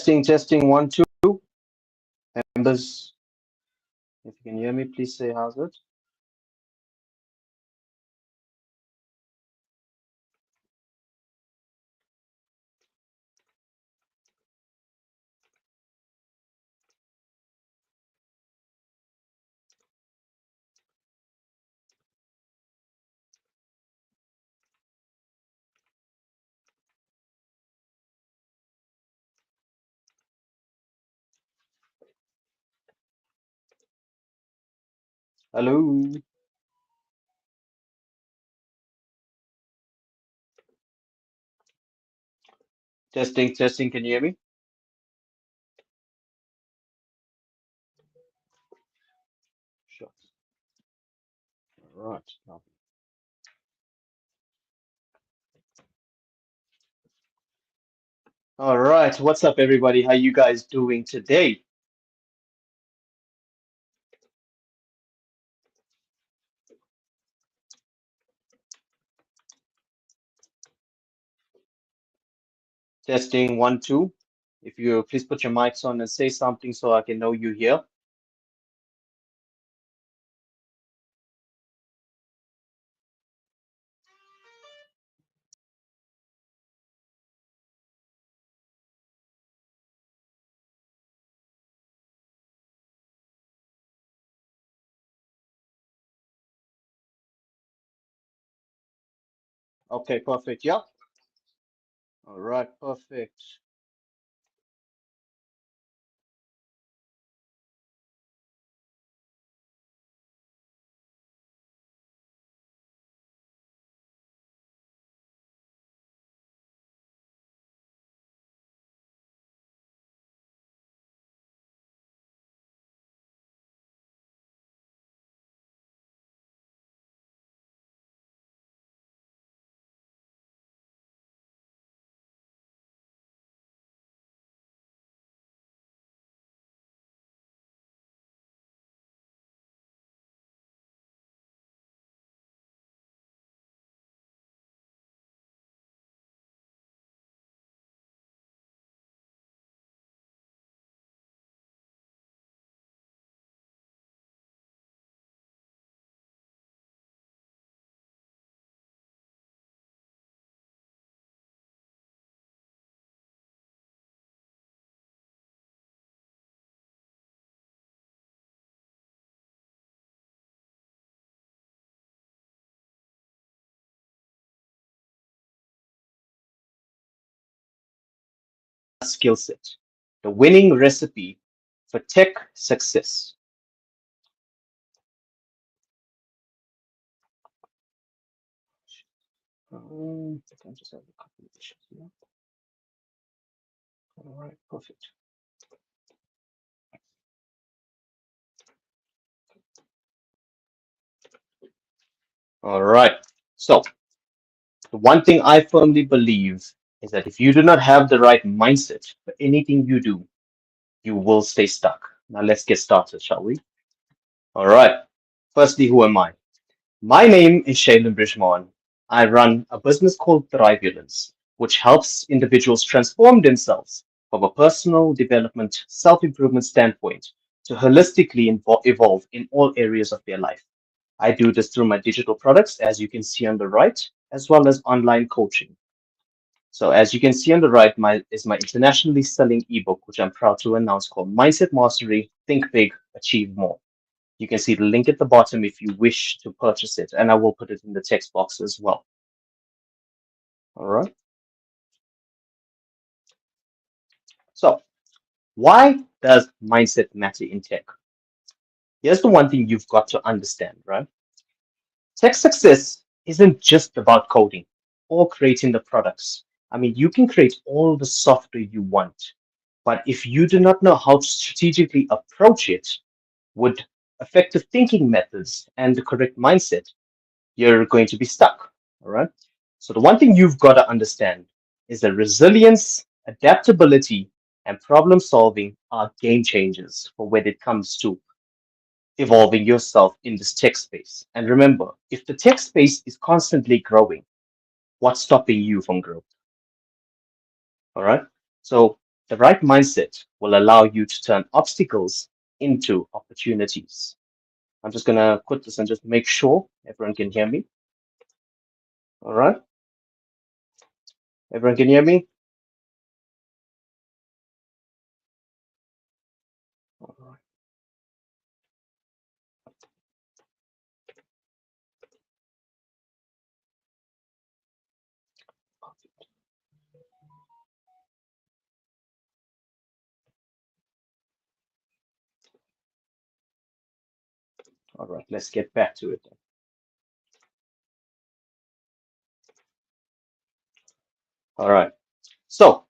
Testing, one, two. Members, if you can hear me, please say how's it. Hello. Testing, can you hear me? Sure. All right. All right. What's up, everybody? How you guys doing today? Testing, one, two. If you please put your mics on and say something so I can know you here. Okay, perfect. Yeah. All right, perfect. Skill set. The winning recipe for tech success. I just have a couple of issues here. All right, perfect. All right. So, the one thing I firmly believe is that if you do not have the right mindset for anything you do, you will stay stuck. Now, let's get started, shall we? All right. Firstly, who am I? My name is Shaylan Bridgemohun. I run a business called Thrivulence, which helps individuals transform themselves from a personal development, self improvement standpoint to holistically evolve in all areas of their life. I do this through my digital products, as you can see on the right, as well as online coaching. So, as you can see on the right, my internationally selling ebook, which I'm proud to announce, called Mindset Mastery: Think Big, Achieve More. You can see the link at the bottom if you wish to purchase it, and I will put it in the text box as well. All right. So, why does mindset matter in tech? Here's the one thing you've got to understand, right? Tech success isn't just about coding or creating the products. I mean, you can create all the software you want, but if you do not know how to strategically approach it with effective thinking methods and the correct mindset, you're going to be stuck. All right. So, the one thing you've got to understand is that resilience, adaptability, and problem solving are game changers for when it comes to evolving yourself in this tech space. And remember, if the tech space is constantly growing, what's stopping you from growth? All right. So, The right mindset will allow you to turn obstacles into opportunities. I'm just going to put this and just make sure everyone can hear me. All right. Everyone can hear me? All right. All right. Let's get back to it then. All right. So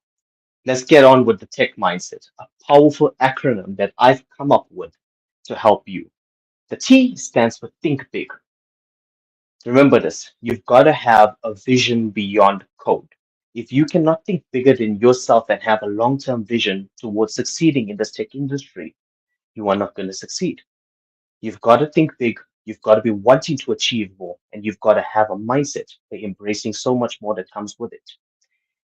let's get on with the tech mindset, a powerful acronym that I've come up with to help you. The T stands for think big. Remember this, you've got to have a vision beyond code. If you cannot think bigger than yourself and have a long term vision towards succeeding in this tech industry, you are not going to succeed. You've got to think big, you've got to be wanting to achieve more, and you've got to have a mindset for embracing so much more that comes with it.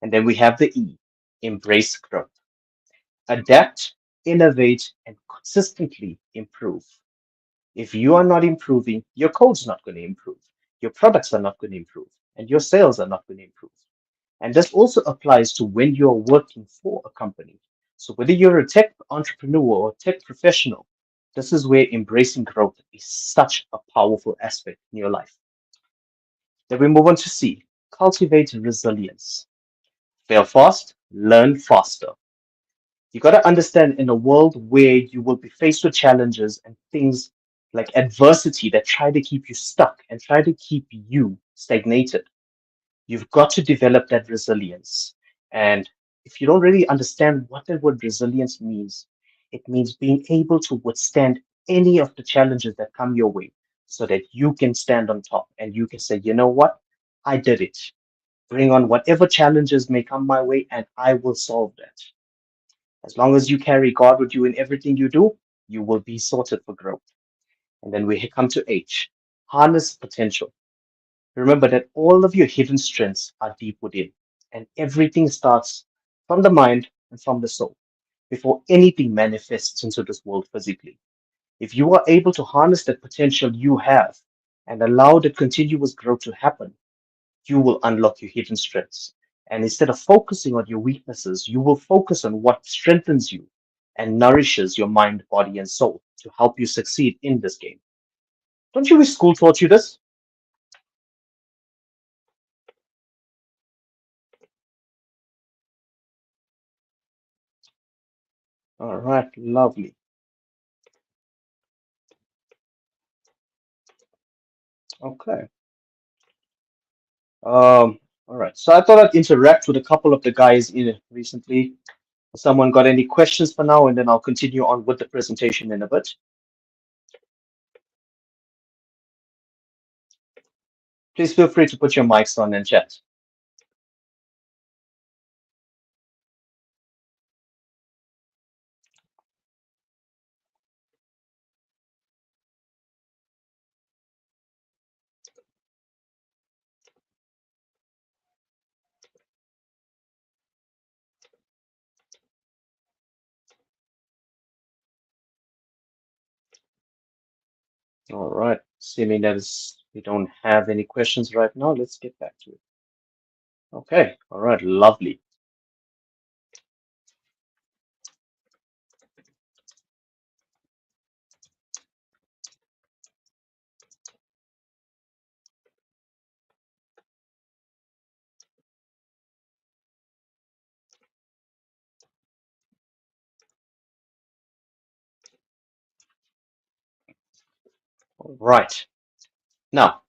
And then we have the E, embrace growth. Adapt, innovate, and consistently improve. If you are not improving, your code's not going to improve, your products are not going to improve, and your sales are not going to improve. And this also applies to when you're working for a company. So whether you're a tech entrepreneur or tech professional, this is where embracing growth is such a powerful aspect in your life. Then we move on to C, cultivate resilience. Fail fast, learn faster. You got to understand in a world where you will be faced with challenges and things like adversity that try to keep you stuck and try to keep you stagnated, you've got to develop that resilience. And if you don't really understand what that word resilience means, it means being able to withstand any of the challenges that come your way so that you can stand on top and you can say, you know what? I did it. Bring on whatever challenges may come my way and I will solve that. As long as you carry God with you in everything you do, you will be sorted for growth. And then we come to H, harness potential. Remember that all of your hidden strengths are deep within, and everything starts from the mind and from the soul before anything manifests into this world physically. If you are able to harness that potential you have and allow the continuous growth to happen, you will unlock your hidden strengths. And instead of focusing on your weaknesses, you will focus on what strengthens you and nourishes your mind, body, and soul to help you succeed in this game. Don't you wish school taught you this? All right, lovely. Okay. All right. So I thought I'd interact with a couple of the guys in recently. Someone got any questions for now, and then I'll continue on with the presentation in a bit. Please feel free to put your mics on and chat. All right. Assuming that is we don't have any questions right now, let's get back to it. Okay. All right. Lovely. All right. Now,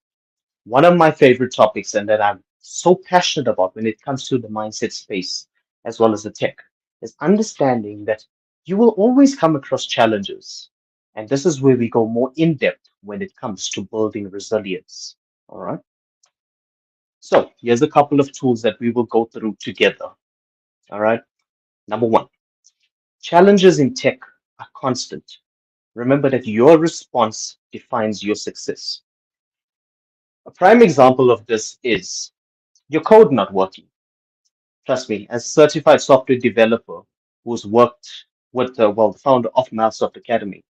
one of my favorite topics and that I'm so passionate about when it comes to the mindset space as well as the tech is understanding that you will always come across challenges. And this is where we go more in depth when it comes to building resilience. All right. So here's a couple of tools that we will go through together. All right. Number one, challenges in tech are constant. Remember that your response defines your success. A prime example of this is your code not working. Trust me, as a certified software developer, who's worked with the founder of Microsoft Academy.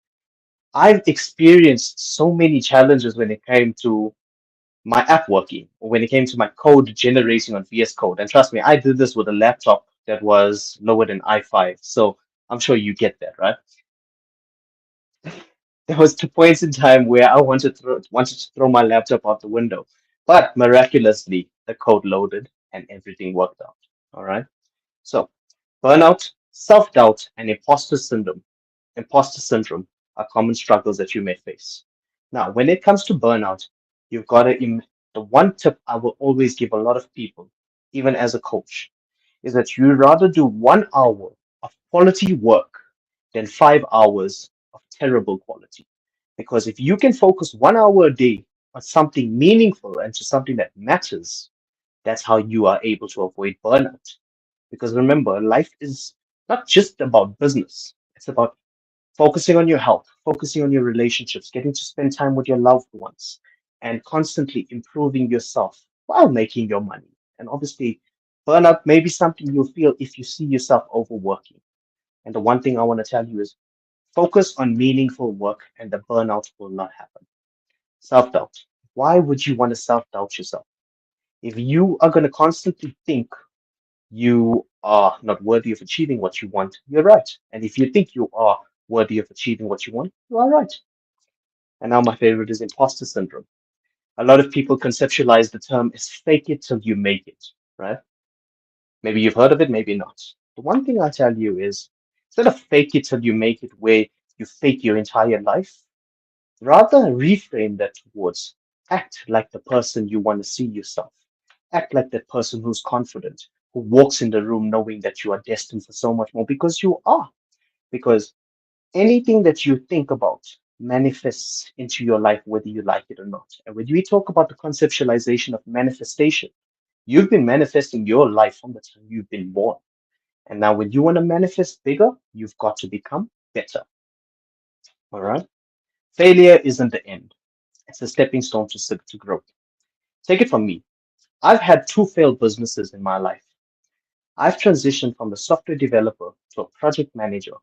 I've experienced so many challenges when it came to my app working, or when it came to my code generating on VS Code. And trust me, I did this with a laptop that was lower than i5. So I'm sure you get that, right? There was two points in time where I wanted to throw my laptop out the window, but miraculously the code loaded and everything worked out. All right. So burnout, self-doubt, and imposter syndrome are common struggles that you may face. Now, when it comes to burnout, you've got to the one tip I will always give a lot of people, even as a coach, is that you rather do 1 hour of quality work than 5 hours of terrible quality. Because if you can focus 1 hour a day on something meaningful and to something that matters, that's how you are able to avoid burnout. Because remember, life is not just about business, it's about focusing on your health, focusing on your relationships, getting to spend time with your loved ones, and constantly improving yourself while making your money. And obviously, burnout may be something you'll feel if you see yourself overworking. And the one thing I want to tell you is focus on meaningful work, and the burnout will not happen. Self doubt. Why would you want to self doubt yourself? If you are going to constantly think you are not worthy of achieving what you want, you're right. And if you think you are worthy of achieving what you want, you are right. And now my favorite is imposter syndrome. A lot of people conceptualize the term as fake it till you make it, right? Maybe you've heard of it, maybe not. The one thing I tell you is instead of fake it till you make it, where you fake your entire life, rather reframe that towards act like the person you want to see yourself. Act like that person who's confident, who walks in the room knowing that you are destined for so much more because you are. Because anything that you think about manifests into your life, whether you like it or not. And when we talk about the conceptualization of manifestation, you've been manifesting your life from the time you've been born. And now, when you want to manifest bigger, you've got to become better. All right. Failure isn't the end, it's a stepping stone to growth. Take it from me. I've had two failed businesses in my life. I've transitioned from a software developer to a project manager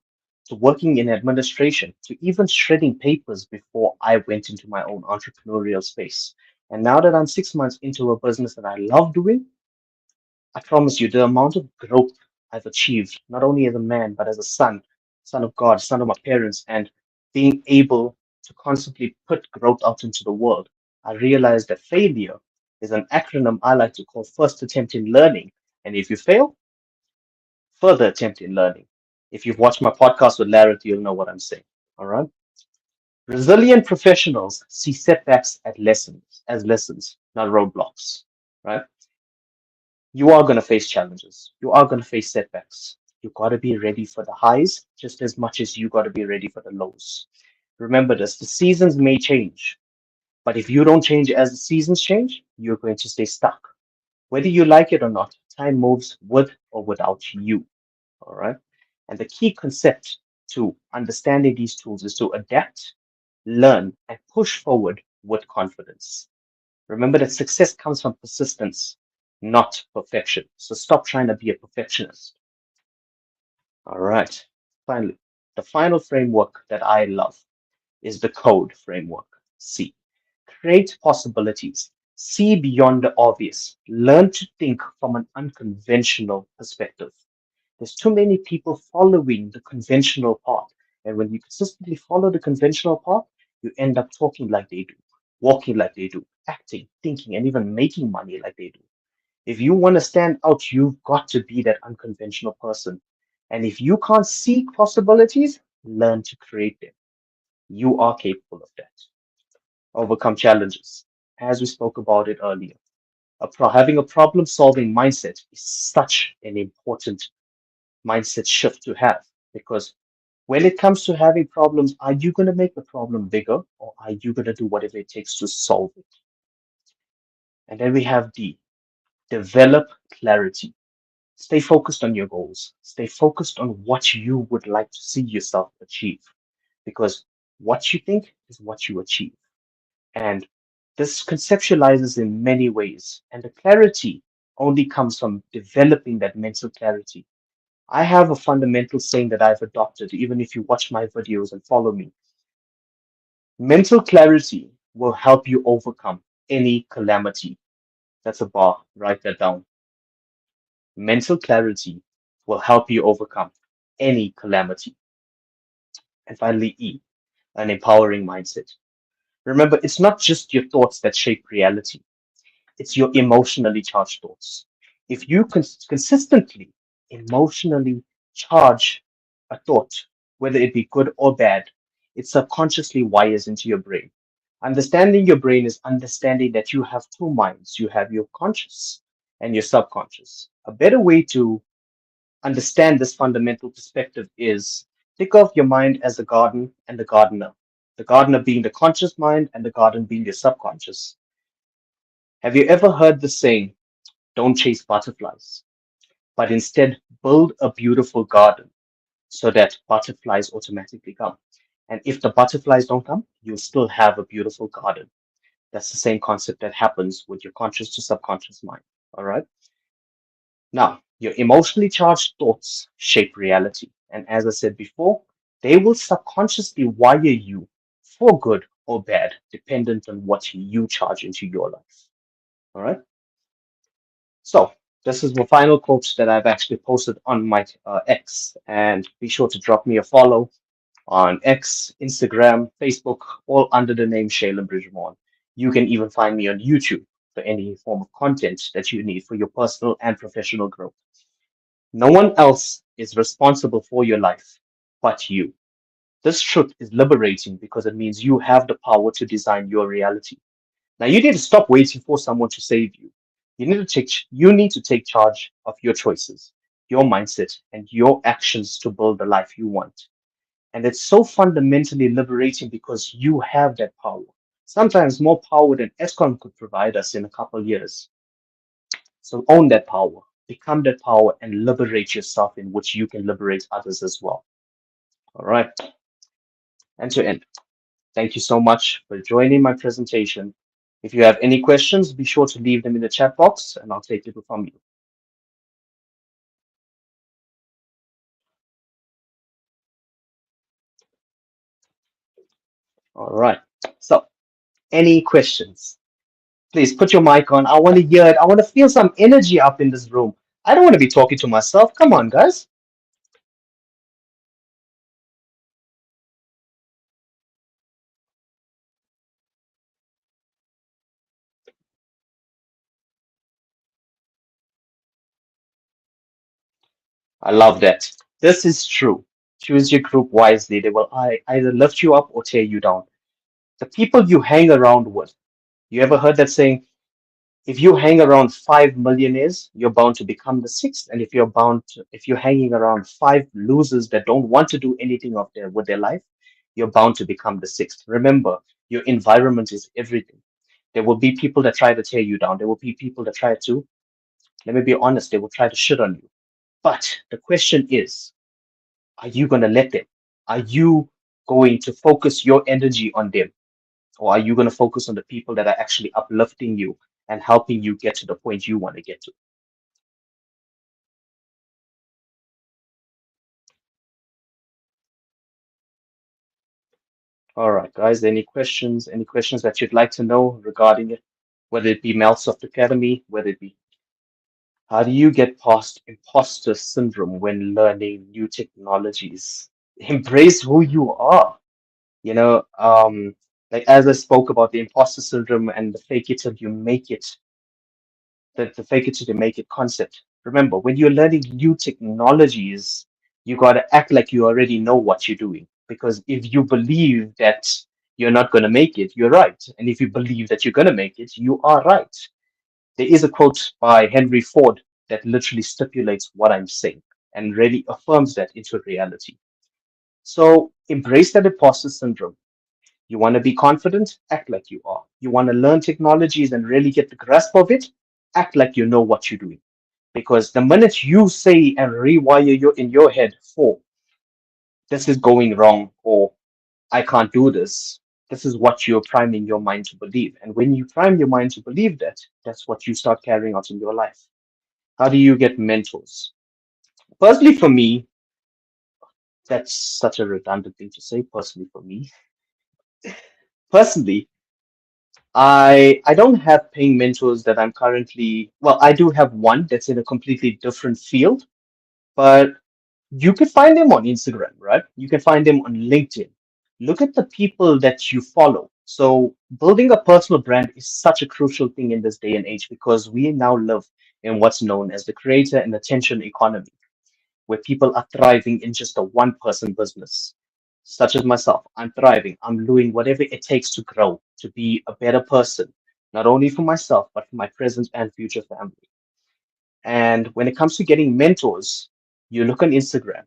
to working in administration to even shredding papers before I went into my own entrepreneurial space. And now that I'm 6 months into a business that I love doing, I promise you the amount of growth I've achieved, not only as a man, but as a son, son of God, son of my parents, and being able to constantly put growth out into the world. I realized that failure is an acronym I like to call first attempt in learning. And if you fail, further attempt in learning. If you've watched my podcast with Larry, you'll know what I'm saying. All right. Resilient professionals see setbacks as lessons, not roadblocks. Right. You are going to face challenges. You are going to face setbacks. You got to be ready for the highs just as much as you got to be ready for the lows. Remember this: the seasons may change, but if you don't change as the seasons change, you're going to stay stuck. Whether you like it or not, time moves with or without you. All right. And the key concept to understanding these tools is to adapt, learn, and push forward with confidence. Remember that success comes from persistence, not perfection. So stop trying to be a perfectionist. All right. Finally, the final framework that I love is the code framework. C. Create possibilities. See beyond the obvious. Learn to think from an unconventional perspective. There's too many people following the conventional path. And when you consistently follow the conventional path, you end up talking like they do, walking like they do, acting, thinking, and even making money like they do. If you want to stand out, you've got to be that unconventional person. And if you can't seek possibilities, learn to create them. You are capable of that. Overcome challenges. As we spoke about it earlier, having a problem solving mindset is such an important mindset shift to have because when it comes to having problems, are you going to make the problem bigger or are you going to do whatever it takes to solve it? And then we have D, develop clarity. Stay focused on your goals. Stay focused on what you would like to see yourself achieve because what you think is what you achieve. And this conceptualizes in many ways. And the clarity only comes from developing that mental clarity. I have a fundamental saying that I've adopted, even if you watch my videos and follow me. Mental clarity will help you overcome any calamity. That's a bar. Write that down. Mental clarity will help you overcome any calamity. And finally, E, an empowering mindset. Remember, it's not just your thoughts that shape reality, it's your emotionally charged thoughts. If you consistently emotionally charge a thought, whether it be good or bad, it subconsciously wires into your brain. Understanding your brain is understanding that you have two minds. You have your conscious and your subconscious. A better way to understand this fundamental perspective is think of your mind as the garden and the gardener. The gardener being the conscious mind and the garden being your subconscious. Have you ever heard the saying, don't chase butterflies, but instead build a beautiful garden so that butterflies automatically come? And if the butterflies don't come, you'll still have a beautiful garden. That's the same concept that happens with your conscious to subconscious mind. All right. Now, your emotionally charged thoughts shape reality. And as I said before, they will subconsciously wire you for good or bad, dependent on what you charge into your life. All right. So, this is the final quote that I've actually posted on my X. And be sure to drop me a follow on X, Instagram, Facebook, all under the name Shaylan Bridgemohun. You can even find me on YouTube for any form of content that you need for your personal and professional growth. No one else is responsible for your life but you. This truth is liberating because it means you have the power to design your reality. Now you need to stop waiting for someone to save you. You need to take charge of your choices, your mindset, and your actions to build the life you want. And it's so fundamentally liberating because you have that power. Sometimes more power than ESCOM could provide us in a couple of years. So own that power, become that power, and liberate yourself in which you can liberate others as well. All right. And to end, thank you so much for joining my presentation. If you have any questions, be sure to leave them in the chat box and I'll take it from you. All right. So, any questions? Please put your mic on. I want to hear it. I want to feel some energy up in this room. I don't want to be talking to myself. Come on, guys. I love that. This is true. Choose your group wisely. They will either lift you up or tear you down. The people you hang around with. You ever heard that saying? If you hang around five millionaires, you're bound to become the sixth. And if you're hanging around five losers that don't want to do anything with their life, you're bound to become the sixth. Remember, your environment is everything. There will be people that try to tear you down. There will be people that try to, let me be honest, they will try to shit on you. But the question is, are you going to let them? Are you going to focus your energy on them? Or are you going to focus on the people that are actually uplifting you and helping you get to the point you want to get to? All right, guys, any questions? Any questions that you'd like to know regarding it? Whether it be Microsoft Academy, whether it be how do you get past imposter syndrome when learning new technologies? Embrace who you are. You know, like as I spoke about the imposter syndrome and the fake it till you make it, the fake it till you make it concept. Remember, when you're learning new technologies, you got to act like you already know what you're doing. Because if you believe that you're not going to make it, you're right. And if you believe that you're going to make it, you are right. There is a quote by Henry Ford that literally stipulates what I'm saying and really affirms that into reality. So embrace that imposter syndrome. You want to be confident? Act like you are. You want to learn technologies and really get the grasp of it? Act like you know what you're doing. Because the minute you say and rewire your in your head for this is going wrong or I can't do this, this is what you're priming your mind to believe. And when you prime your mind to believe that, that's what you start carrying out in your life. How do you get mentors? Personally, for me, that's such a redundant thing to say. Personally, for me, personally, I don't have paying mentors that I'm currently. Well, I do have one that's in a completely different field, but you can find them on Instagram, right? You can find them on LinkedIn. Look at the people that you follow. So, building a personal brand is such a crucial thing in this day and age because we now live in what's known as the creator and attention economy, where people are thriving in just a one person business. Such as myself, I'm thriving. I'm doing whatever it takes to grow, to be a better person, not only for myself, but for my present and future family. And when it comes to getting mentors, you look on Instagram,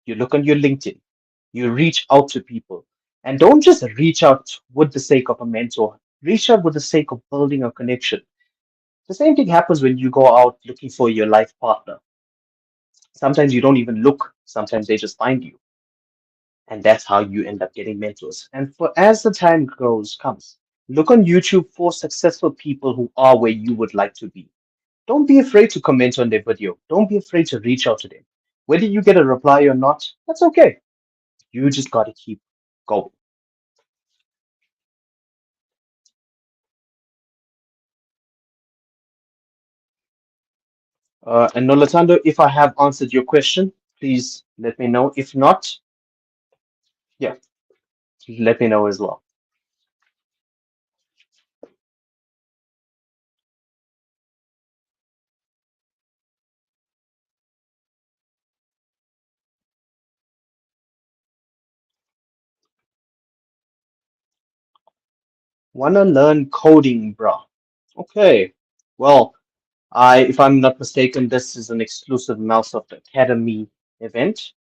you look on your LinkedIn, you reach out to people. And don't just reach out with the sake of a mentor, reach out with the sake of building a connection. The same thing happens when you go out looking for your life partner. Sometimes you don't even look, sometimes they just find you. And that's how you end up getting mentors. And for as the time grows comes, look on YouTube for successful people who are where you would like to be. Don't be afraid to comment on their video. Don't be afraid to reach out to them. Whether you get a reply or not, that's okay. You just got to keep going. And Nolatando, if I have answered your question, please let me know. If not, yeah, let me know as well. Wanna learn coding, bro? Okay. Well, if I'm not mistaken, this is an exclusive Microsoft Academy event.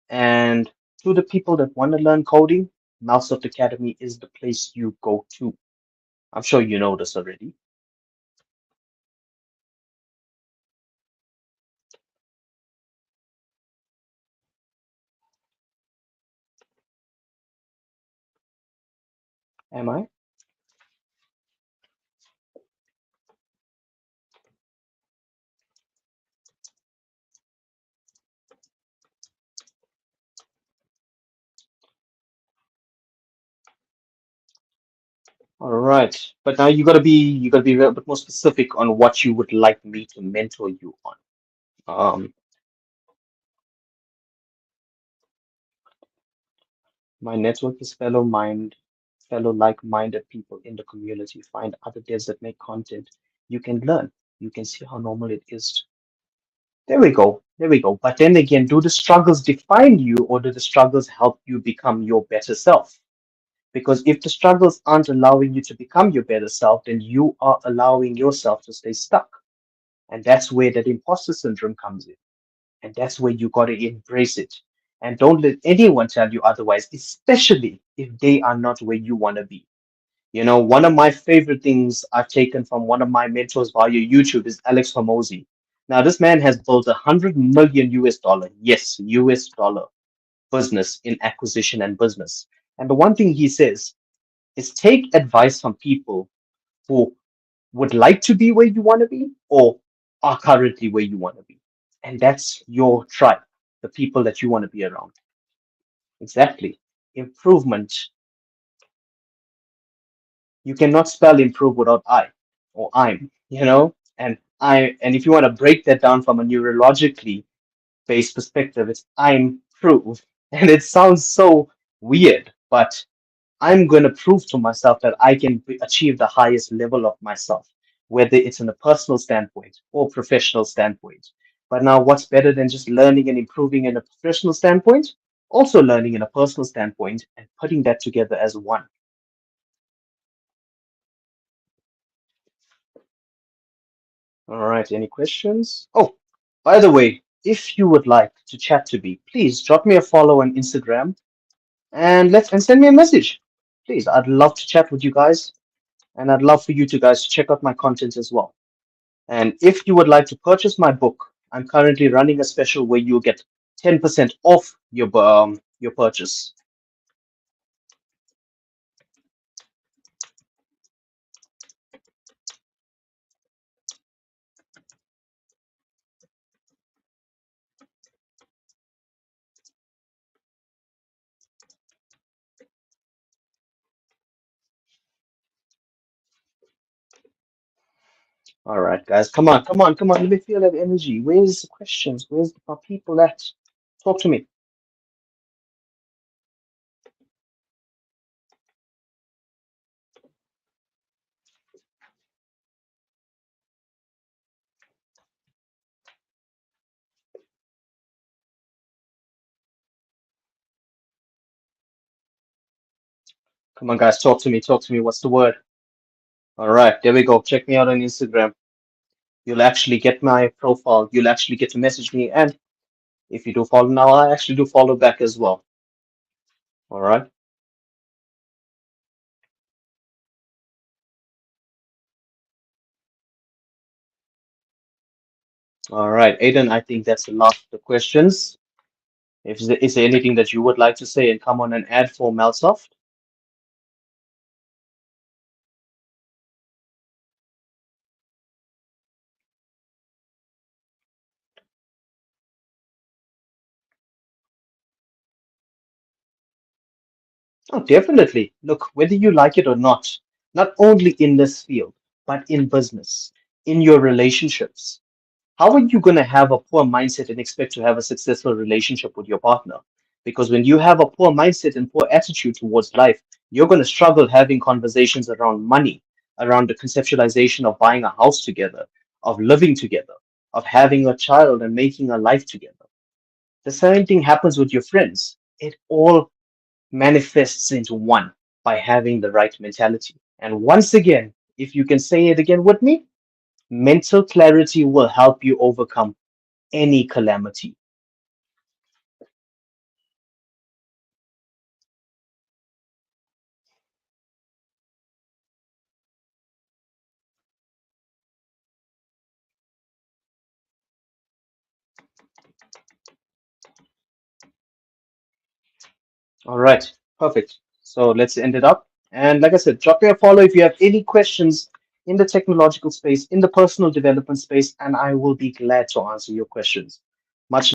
And to the people that want to learn coding, Microsoft Academy is the place you go to. I'm sure you know this already. Am I? All right. But now you gotta be a little bit more specific on what you would like me to mentor you on. Um, my network is fellow like-minded people in the community. Find other devs that make content. You can learn. You can see how normal it is. There we go. There we go. But then again, do the struggles define you or do the struggles help you become your better self? Because if the struggles aren't allowing you to become your better self, then you are allowing yourself to stay stuck. And that's where that imposter syndrome comes in. And that's where you got to embrace it. And don't let anyone tell you otherwise, especially if they are not where you want to be. One of my favorite things I've taken from one of my mentors via YouTube is Alex Hormozy. Now, this man has built 100 million US dollar, yes, US dollar business in acquisition and business. And the one thing he says is take advice from people who would like to be where you want to be or are currently where you want to be. And that's your tribe, the people that you want to be around. Exactly. Improvement. You cannot spell improve without I or I'm. And if you want to break that down from a neurologically based perspective, it's I'm prove. And it sounds so weird, but I'm going to prove to myself that I can achieve the highest level of myself, whether it's in a personal standpoint or professional standpoint. But now, what's better than just learning and improving in a professional standpoint? Also, learning in a personal standpoint and putting that together as one. All right, any questions? Oh, by the way, if you would like to chat to me, please drop me a follow on Instagram and send me a message. Please, I'd love to chat with you guys, and I'd love for you to guys check out my content as well. And if you would like to purchase my book, I'm currently running a special where you'll get 10% off your purchase. All right, guys, come on, come on, come on. Let me feel that energy. Where's the questions? Where's my people at? Talk to me. Come on, guys, talk to me. Talk to me. What's the word? All right, there we go. Check me out on Instagram. You'll actually get my profile. You'll actually get to message me. And if you do follow now, I actually do follow back as well. All right. All right, Aiden, I think that's the last of the questions. Is there anything that you would like to say and come on and add for Malsoft? Oh, definitely. Look, whether you like it or not only in this field, but in business, in your relationships, how are you going to have a poor mindset and expect to have a successful relationship with your partner? Because when you have a poor mindset and poor attitude towards life, you're going to struggle having conversations around money, around the conceptualization of buying a house together, of living together, of having a child and making a life together. The same thing happens with your friends. It all manifests into one by having the right mentality. And once again, if you can say it again with me, mental clarity will help you overcome any calamity. All right, perfect. So let's end it up. And like I said, drop me a follow if you have any questions in the technological space, in the personal development space, and I will be glad to answer your questions. Much